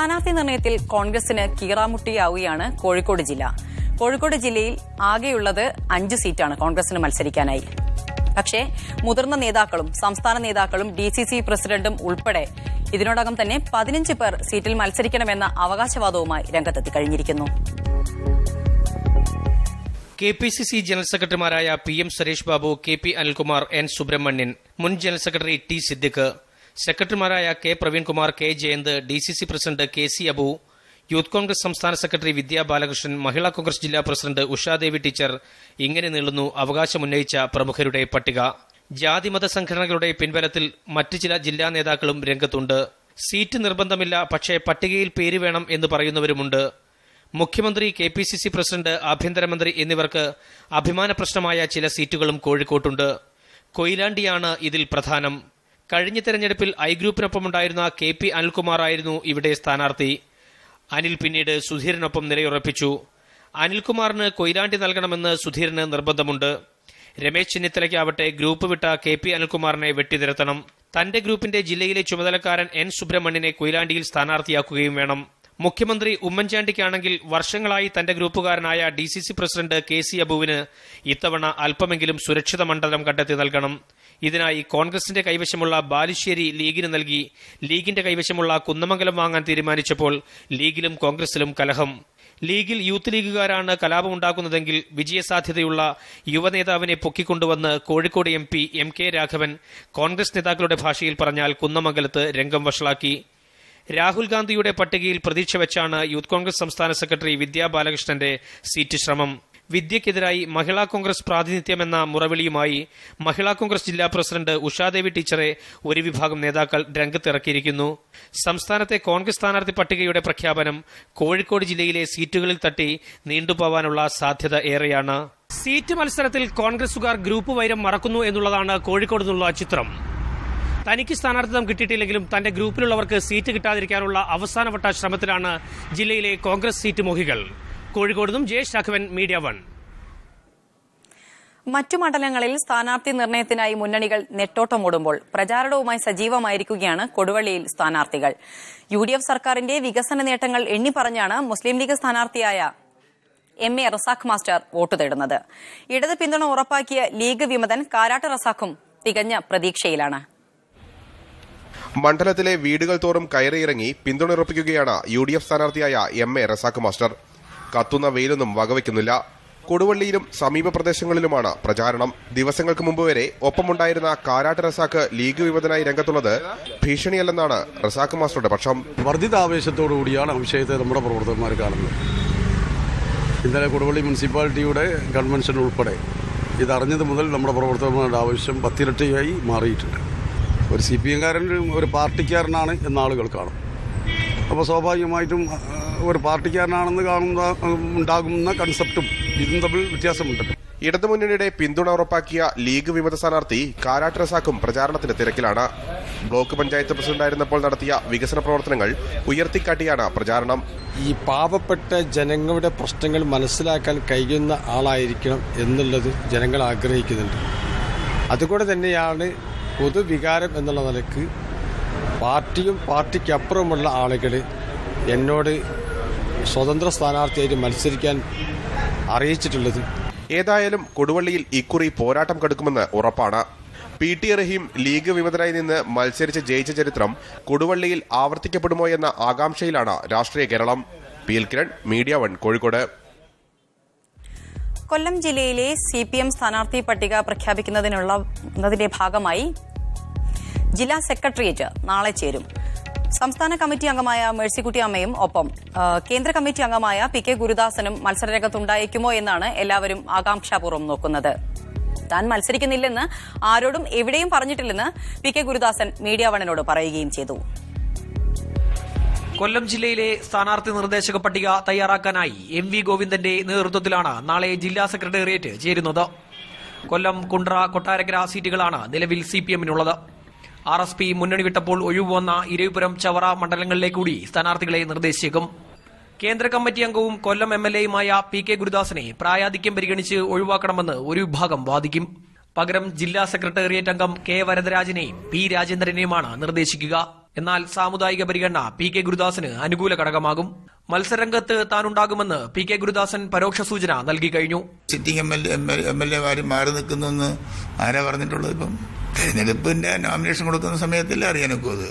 സ്ഥാനാർത്ഥി നിർണയത്തിൽ കോൺഗ്രസിന് കീറാമുട്ടിയാവുകയാണ് കോഴിക്കോട് ജില്ല. കോഴിക്കോട് ജില്ലയിൽ ആകെയുള്ളത് 5 സീറ്റാണ് കോൺഗ്രസിന് മത്സരിക്കാനായി. പക്ഷേ മുതിർന്ന നേതാക്കളും സംസ്ഥാന നേതാക്കളും ഡിസിസി പ്രസിഡന്റും ഉൾപ്പെടെ ഇതിനോടകം തന്നെ 15 പേർ സീറ്റിൽ മത്സരിക്കണമെന്ന അവകാശവാദവുമായി രംഗത്തെത്തി കഴിഞ്ഞിരിക്കുന്നു. കെപിസിസി ജനറൽ സെക്രട്ടറിമാരായ PM Suresh Babu, KP Anilkumar, N Subrahmanyan, മുൻ ജനറൽ സെക്രട്ടറി T സിദ്ദിഖ്, സെക്രട്ടറിമാരായ K Praveenkumar, K Jayanth, DCC president KC Abu, youth Congress സംസ്ഥാന സെക്രട്ടറി വിദ്യാ ബാലകൃഷ്ണൻ, മഹിളാ കോൺഗ്രസ് ജില്ലാ പ്രസിഡന്റ് ഉഷാദേവി ടീച്ചർ, ഇങ്ങനെ നീളുന്നു അവകാശമുന്നയിച്ച പ്രമുഖരുടെ പട്ടിക. ജാതിമത സംഘടനകളുടെ പിൻബലത്തിൽ മറ്റ് ചില ജില്ലാ നേതാക്കളും രംഗത്തുണ്ട്. സീറ്റ് നിർബന്ധമില്ല, പക്ഷേ പട്ടികയിൽ പേര് വേണം എന്ന് പറയുന്നവരുമുണ്ട്. മുഖ്യമന്ത്രി, KPCC പ്രസിഡന്റ്, ആഭ്യന്തരമന്ത്രി എന്നിവർക്ക് അഭിമാന പ്രശ്നമായ ചില സീറ്റുകളും കോഴിക്കോട്ടുണ്ട്. കൊയിലാണ്ടിയാണ് ഇതിൽ പ്രധാനം. കഴിഞ്ഞ തെരഞ്ഞെടുപ്പിൽ ഐ ഗ്രൂപ്പിനൊപ്പമുണ്ടായിരുന്ന KP അനിൽകുമാർ ആയിരുന്നു ഇവിടെ സ്ഥാനാർത്ഥി. അനിൽ പിന്നീട് സുധീരനൊപ്പം നിലയുറപ്പിച്ചു. അനിൽകുമാറിന് കൊയിലാണ്ടി നൽകണമെന്ന് സുധീരന് നിർബന്ധമുണ്ട്. രമേശ് ചെന്നിത്തലയ്ക്കാവട്ടെ ഗ്രൂപ്പ് വിട്ട KP അനിൽകുമാറിനെ വെട്ടിനിരത്തണം. തന്റെ ഗ്രൂപ്പിന്റെ ജില്ലയിലെ ചുമതലക്കാരൻ N സുബ്രഹ്മണ്യനെ കൊയിലാണ്ടിയിൽ സ്ഥാനാർത്ഥിയാക്കുകയും വേണം. മുഖ്യമന്ത്രി ഉമ്മൻചാണ്ടിക്കാണെങ്കിൽ വർഷങ്ങളായി തന്റെ ഗ്രൂപ്പുകാരനായ DCC പ്രസിഡന്റ് KC അബുവിന് ഇത്തവണ അല്പമെങ്കിലും സുരക്ഷിത മണ്ഡലം കണ്ടെത്തി നൽകണം. ഇതിനായി കോൺഗ്രസിന്റെ കൈവശമുള്ള ബാലുശ്ശേരി ലീഗിന് നൽകി ലീഗിന്റെ കൈവശമുള്ള കുന്നമംഗലം വാങ്ങാൻ തീരുമാനിച്ചപ്പോൾ ലീഗിലും കോൺഗ്രസിലും കലഹം. ലീഗിൽ യൂത്ത് ലീഗുകാരാണ് കലാപമുണ്ടാക്കുന്നതെങ്കിൽ വിജയസാധ്യതയുള്ള യുവനേതാവിനെ പൊക്കിക്കൊണ്ടുവന്ന് കോഴിക്കോട് MP MK രാഘവൻ കോൺഗ്രസ് നേതാക്കളുടെ ഭാഷയിൽ പറഞ്ഞാൽ കുന്നമംഗലത്ത് രംഗം വഷളാക്കി. രാഹുൽ ഗാന്ധിയുടെ പട്ടികയിൽ പ്രതീക്ഷ വെച്ചാണ് യൂത്ത് കോൺഗ്രസ് സംസ്ഥാന സെക്രട്ടറി വിദ്യാ ബാലകൃഷ്ണന്റെ സീറ്റ് ശ്രമം. വിദ്യക്കെതിരായി മഹിളാ കോൺഗ്രസ് പ്രാതിനിധ്യമെന്ന മുറവിളിയുമായി മഹിളാ കോൺഗ്രസ് ജില്ലാ പ്രസിഡന്റ് ഉഷാദേവി ടീച്ചറെ ഒരു വിഭാഗം നേതാക്കൾ രംഗത്തിറക്കിയിരിക്കുന്നു. സംസ്ഥാനത്തെ കോൺഗ്രസ് സ്ഥാനാർത്ഥി പട്ടികയുടെ പ്രഖ്യാപനം കോഴിക്കോട് ജില്ലയിലെ സീറ്റുകളിൽ തട്ടി നീണ്ടുപോവാനുള്ള സാധ്യത ഏറെയാണ്. സീറ്റ് മത്സരത്തിൽ കോൺഗ്രസുകാർ ഗ്രൂപ്പ് വൈരം മറക്കുന്നു എന്നുള്ളതാണ് കോഴിക്കോട് നിന്നുള്ള ചിത്രം. തനിക്ക് സ്ഥാനാർത്ഥിത്വം കിട്ടിയിട്ടില്ലെങ്കിലും തന്റെ ഗ്രൂപ്പിലുള്ളവർക്ക് സീറ്റ് കിട്ടാതിരിക്കാനുള്ള അവസാനവട്ട ശ്രമത്തിലാണ് ജില്ലയിലെ കോൺഗ്രസ് സീറ്റ് മോഹികൾ. കോഴിക്കോട് നിന്നും ജയേഷ് രാഘവൻ, മീഡിയ 1. മറ്റു മണ്ഡലങ്ങളിൽ സ്ഥാനാർത്ഥി നിർണയത്തിനായി മുന്നണികൾ നെട്ടോട്ടമോടുമ്പോൾ പ്രചാരണവുമായി സജീവമായിരിക്കുകയാണ് കൊടുവള്ളിയിൽ സ്ഥാനാർത്ഥികൾ. UDF സർക്കാരിന്റെ വികസന നേട്ടങ്ങൾ എണ്ണിപ്പറഞ്ഞാണ് മുസ്ലിം ലീഗ് സ്ഥാനാർത്ഥിയായ MA റസാഖ് മാസ്റ്റർ വോട്ട് തേടുന്നത്. ഇടത് പിന്തുണ ഉറപ്പാക്കിയ ലീഗ് വിമതൻ കാരാട്ട് റസാഖും തികഞ്ഞ പ്രതീക്ഷയിലാണ്. മണ്ഡലത്തിലെ വീടുകൾ തോറും കയറിയിറങ്ങി പിന്തുണയുറപ്പിക്കുകയാണ് UDF സ്ഥാനാർത്ഥിയായ MA റസാഖ് മാസ്റ്റർ. കത്തുന്ന വെയിലൊന്നും വകവയ്ക്കുന്നില്ല. കൊടുവള്ളിയിലും സമീപ പ്രദേശങ്ങളിലുമാണ് പ്രചാരണം. ദിവസങ്ങൾക്ക് മുമ്പ് വരെ ഒപ്പമുണ്ടായിരുന്ന കാരാട്ട് റസാഖ് ലീഗ് വിമതനായി രംഗത്തുള്ളത് ഭീഷണിയല്ലെന്നാണ് റസാഖ് മാസ്റ്ററുടെ പക്ഷം. വർദ്ധിത ആവേശത്തോടുകൂടിയാണ് വിഷയത്തെ നമ്മുടെ പ്രവർത്തകന്മാർ കാണുന്നത്. ഇന്നലെ കൊടുവള്ളി മുനിസിപ്പാലിറ്റിയുടെ കൺവെൻഷൻ ഉൾപ്പെടെ ഇതറിഞ്ഞത് മുതൽ നമ്മുടെ പ്രവർത്തകന്മാരുടെ ആവശ്യം 10 ഇരട്ടിയായി മാറിയിട്ടുണ്ട്. ഒരു CPM-കാരൻ ഒരു പാർട്ടിക്കാരനാണ് എന്ന ആളുകൾ കാണും. അപ്പോൾ സ്വാഭാവികമായിട്ടും ഒരു പാർട്ടിക്കാരനാണെന്ന് ഉണ്ടാകുന്ന കൺസെപ്റ്റും ഇതും തമ്മിൽ വ്യത്യാസമുണ്ട്. ഇടതുമുന്നണിയുടെ പിന്തുണ ഉറപ്പാക്കിയ ലീഗ് വിമത സ്ഥാനാർത്ഥി കാരാട്ട് റസാഖും പ്രചാരണത്തിന്റെ തിരക്കിലാണ്. ബ്ലോക്ക് പഞ്ചായത്ത് പ്രസിഡന്റായിരുന്നപ്പോൾ നടത്തിയ വികസന പ്രവർത്തനങ്ങൾ ഉയർത്തിക്കാട്ടിയാണ് പ്രചാരണം. ഈ പാവപ്പെട്ട ജനങ്ങളുടെ പ്രശ്നങ്ങൾ മനസ്സിലാക്കാൻ കഴിയുന്ന ആളായിരിക്കണം എന്നുള്ളത് ജനങ്ങൾ ആഗ്രഹിക്കുന്നുണ്ട്. അതുകൊണ്ട് തന്നെയാണ് പൊതുവികാരം എന്നുള്ള നിലക്ക് പാർട്ടിയും പാർട്ടിക്കപ്പുറമുള്ള ആളുകൾ എന്നോട് സ്വതന്ത്ര സ്ഥാനാർത്ഥിയായിട്ട് മത്സരിക്കാൻ അറിയിച്ചിട്ടുള്ളത്. ഏതായാലും കൊടുവള്ളിയിൽ ഇക്കുറി പോരാട്ടം കടുക്കുമെന്ന് ഉറപ്പാണ്. PT റഹീം ലീഗ് വിമതനായി നിന്ന് മത്സരിച്ച് ജയിച്ച ചരിത്രം കൊടുവള്ളിയിൽ ആവർത്തിക്കപ്പെടുമോ എന്ന ആകാംക്ഷയിലാണ് രാഷ്ട്രീയ കേരളം. PL Kiran, media 1, Kozhikode. കൊല്ലം ജില്ലയിലെ CPM സ്ഥാനാർത്ഥി പട്ടിക പ്രഖ്യാപിക്കുന്നതിന്റെ ഭാഗമായി ജില്ലാ സെക്രട്ടേറിയറ്റ് നാളെ ചേരും. സംസ്ഥാന കമ്മിറ്റി അംഗമായ മേഴ്സിക്കുട്ടി അമ്മയും ഒപ്പം കേന്ദ്ര കമ്മിറ്റി അംഗമായ PK ഗുരുദാസനും മത്സരരംഗത്തുണ്ടായേക്കുമോ എന്നാണ് എല്ലാവരും ആകാംക്ഷാപൂർവ്വം നോക്കുന്നത്. താൻ മത്സരിക്കുന്നില്ലെന്ന് ആരോടും എവിടെയും പറഞ്ഞിട്ടില്ലെന്ന് PK ഗുരുദാസൻ മീഡിയ 1-നോട് പറയുകയും ചെയ്തു. കൊല്ലം ജില്ലയിലെ സ്ഥാനാർത്ഥി നിർദ്ദേശക പട്ടിക തയ്യാറാക്കാനായി MV ഗോവിന്ദന്റെ നേതൃത്വത്തിലാണ് നാളെ ജില്ലാ സെക്രട്ടേറിയറ്റ് ചേരുന്നത്. കൊല്ലം, കുണ്ട്ര, കൊട്ടാരക്കര സീറ്റുകളാണ് നിലവിൽ CPM-നുള്ളത്. RSP മുന്നണി വിട്ടപ്പോൾ ഒഴിവുവന്ന ഇരവിപുരം, ചവറ മണ്ഡലങ്ങളിലേക്ക് കൂടി സ്ഥാനാർത്ഥികളെ നിർദ്ദേശിച്ചേക്കും. കേന്ദ്ര കമ്മിറ്റി അംഗവും കൊല്ലം MLA-യുമായ PK ഗുരുദാസനെ പ്രായാധിക്യം പരിഗണിച്ച് ഒഴിവാക്കണമെന്ന് ഒരു വിഭാഗം വാദിക്കും. പകരം ജില്ലാ സെക്രട്ടേറിയറ്റ് അംഗം K വരദരാജനെയും P രാജേന്ദ്രനെയുമാണ് നിർദ്ദേശിക്കുക. എന്നാൽ സാമുദായിക പരിഗണന പി കെ ഗുരുദാസന് അനുകൂല ഘടകമാകും. മത്സരരംഗത്ത് താനുണ്ടാകുമെന്ന് പി കെ ഗുരുദാസൻ പരോക്ഷ സൂചന നൽകി കഴിഞ്ഞു. സിറ്റിംഗ് എം എൽ എമാരും മാറി നിൽക്കുന്നെന്ന് ആരാ പറഞ്ഞിട്ടുള്ളത്? ഇപ്പം തെരഞ്ഞെടുപ്പിന്റെ നോമിനേഷൻ കൊടുക്കുന്ന സമയത്തല്ലേ അറിയാനൊക്കെ അത്,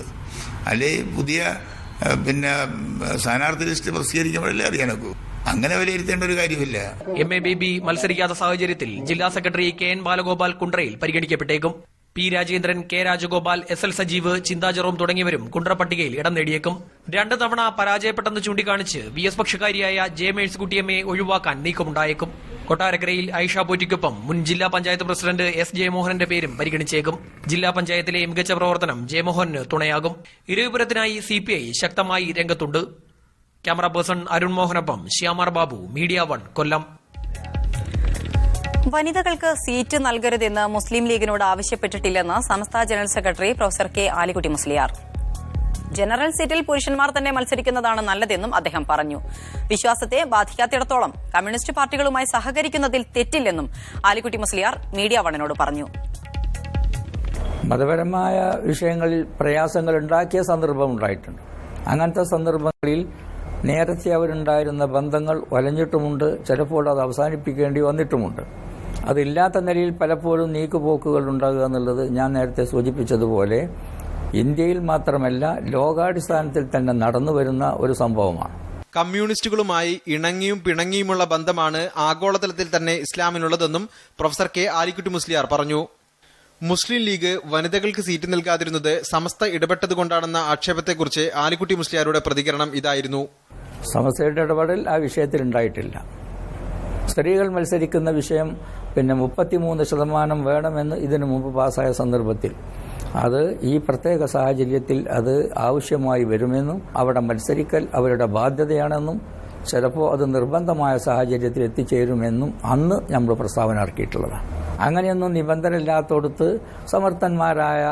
അല്ലെ പുതിയ സ്ഥാനാർത്ഥി ലിസ്റ്റ് പ്രസിദ്ധീകരിക്കുമ്പോഴല്ലേ അറിയാനൊക്കെ. അങ്ങനെ വിലയിരുത്തേണ്ട ഒരു കാര്യമില്ല. എം എ ബേബി മത്സരിക്കാത്ത സാഹചര്യത്തിൽ ജില്ലാ സെക്രട്ടറി കെ എൻ ബാലഗോപാൽ കുണ്ട്രയിൽ പരിഗണിക്കപ്പെട്ടേക്കും. P Rajendran, K Rajagopal, S L Sajeev, Chintha Jerome തുടങ്ങിയവരും കുണ്ട്ര പട്ടികയിൽ ഇടം നേടിയേക്കും. 2 തവണ പരാജയപ്പെട്ടെന്ന് ചൂണ്ടിക്കാണിച്ച് വി എസ് പക്ഷക്കാരിയായ ജെ മേഴ്സിക്കുട്ടിയമ്മയെ ഒഴിവാക്കാൻ നീക്കമുണ്ടായേക്കും. കൊട്ടാരക്കരയിൽ ഐഷ പോറ്റിക്കൊപ്പം മുൻ ജില്ലാ പഞ്ചായത്ത് പ്രസിഡന്റ് എസ് ജയമോഹനന്റെ പേരും പരിഗണിച്ചേക്കും. ജില്ലാ പഞ്ചായത്തിലെ മികച്ച പ്രവർത്തനം ജയമോഹന് തുണയാകും. ഇരവിപുരത്തിനായി CPI ശക്തമായി രംഗത്തുണ്ട്. ക്യാമറ പേഴ്സൺ അരുൺ മോഹനൊപ്പം ശ്യാമാർ ബാബു, മീഡിയ 1, കൊല്ലം. വനിതകൾക്ക് സീറ്റ് നൽകരുതെന്ന് മുസ്ലിം ലീഗിനോട് ആവശ്യപ്പെട്ടിട്ടില്ലെന്ന് സംസ്ഥാന general secretary professor K Alikutty Musliyar. General സീറ്റിൽ പുരുഷന്മാർ തന്നെ മത്സരിക്കുന്നതാണ് നല്ലതെന്നും അദ്ദേഹം പറഞ്ഞു. വിശ്വാസത്തെ ബാധിക്കാത്തിടത്തോളം കമ്മ്യൂണിസ്റ്റ് പാർട്ടികളുമായി സഹകരിക്കുന്നതിൽ തെറ്റില്ലെന്നും ആലിക്കുട്ടി മുസ്ലിയാർ മീഡിയ 1നോട് പറഞ്ഞു. മതപരമായ വിഷയങ്ങളിൽ പ്രയാസങ്ങൾ ഉണ്ടാക്കിയ സന്ദർഭം ഉണ്ടായിട്ടുണ്ട്. അങ്ങനത്തെ സന്ദർഭങ്ങളിൽ നേരത്തെ അവരുണ്ടായിരുന്ന ബന്ധങ്ങൾ വലഞ്ഞിട്ടുമുണ്ട്. ചിലപ്പോൾ അത് അവസാനിപ്പിക്കേണ്ടി വന്നിട്ടുമുണ്ട്. അതില്ലാത്ത നിലയിൽ പലപ്പോഴും നീക്കുപോക്കുകൾ ഉണ്ടാകുക എന്നുള്ളത് ഞാൻ നേരത്തെ സൂചിപ്പിച്ചതുപോലെ ഇന്ത്യയിൽ മാത്രമല്ല ലോകാടിസ്ഥാനത്തിൽ തന്നെ നടന്നു വരുന്ന ഒരു സംഭവമാണ്. കമ്മ്യൂണിസ്റ്റുകളുമായി ഇണങ്ങിയും പിണങ്ങിയുമുള്ള ബന്ധമാണ് ആഗോളതലത്തിൽ തന്നെ ഇസ്ലാമിനുള്ളതെന്നും പ്രൊഫസർ കെ ആലിക്കുട്ടി മുസ്ലിയാർ പറഞ്ഞു. മുസ്ലിം ലീഗ് വനിതകൾക്ക് സീറ്റ് നൽകാതിരുന്നത് സമസ്ത ഇടപെട്ടതുകൊണ്ടാണെന്ന ആക്ഷേപത്തെക്കുറിച്ച് ആലിക്കുട്ടി മുസ്ലിയാരുടെ പ്രതികരണം ഇതായിരുന്നു. സമസ്തയുടെ ഇടപെടൽ ആ വിഷയത്തിൽ ഉണ്ടായിട്ടില്ല. സ്ത്രീകൾ മത്സരിക്കുന്ന വിഷയം 33% വേണമെന്ന് ഇതിനു മുമ്പ് പാസ്സായ സന്ദർഭത്തിൽ അത് ഈ പ്രത്യേക സാഹചര്യത്തിൽ അത് ആവശ്യമായി വരുമെന്നും അവിടെ മത്സരിക്കൽ അവരുടെ ബാധ്യതയാണെന്നും ചിലപ്പോൾ അത് നിർബന്ധമായ സാഹചര്യത്തിൽ എത്തിച്ചേരുമെന്നും അന്ന് നമ്മൾ പ്രസ്താവന ഇറക്കിയിട്ടുള്ളതാണ്. അങ്ങനെയൊന്നും നിബന്ധന ഇല്ലാത്തടത്ത് സമർത്ഥന്മാരായ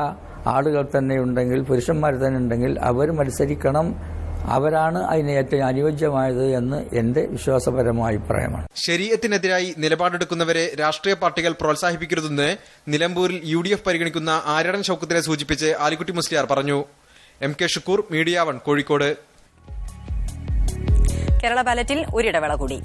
ആളുകൾ തന്നെ ഉണ്ടെങ്കിൽ, പുരുഷന്മാർ തന്നെ ഉണ്ടെങ്കിൽ അവർ മത്സരിക്കണം. അവരാണ് അതിന് ഏറ്റവും അനുയോജ്യമായത് എന്ന് എന്റെ വിശ്വാസപരമായ അഭിപ്രായമാണ്. ശരീഅത്തിനെതിരായി നിലപാടെടുക്കുന്നവരെ രാഷ്ട്രീയ പാർട്ടികൾ പ്രോത്സാഹിപ്പിക്കരുതെന്ന് നിലമ്പൂരിൽ UDF പരിഗണിക്കുന്ന ആര്യടൻ ഷൌക്കത്തിനെ സൂചിപ്പിച്ച് ആലിക്കുട്ടി മുസ്ലിയാർ പറഞ്ഞു. MK Shukkur, media 1, Kozhikode. കേരള ബാലറ്റിൽ ഒരിടവേള കൂടി.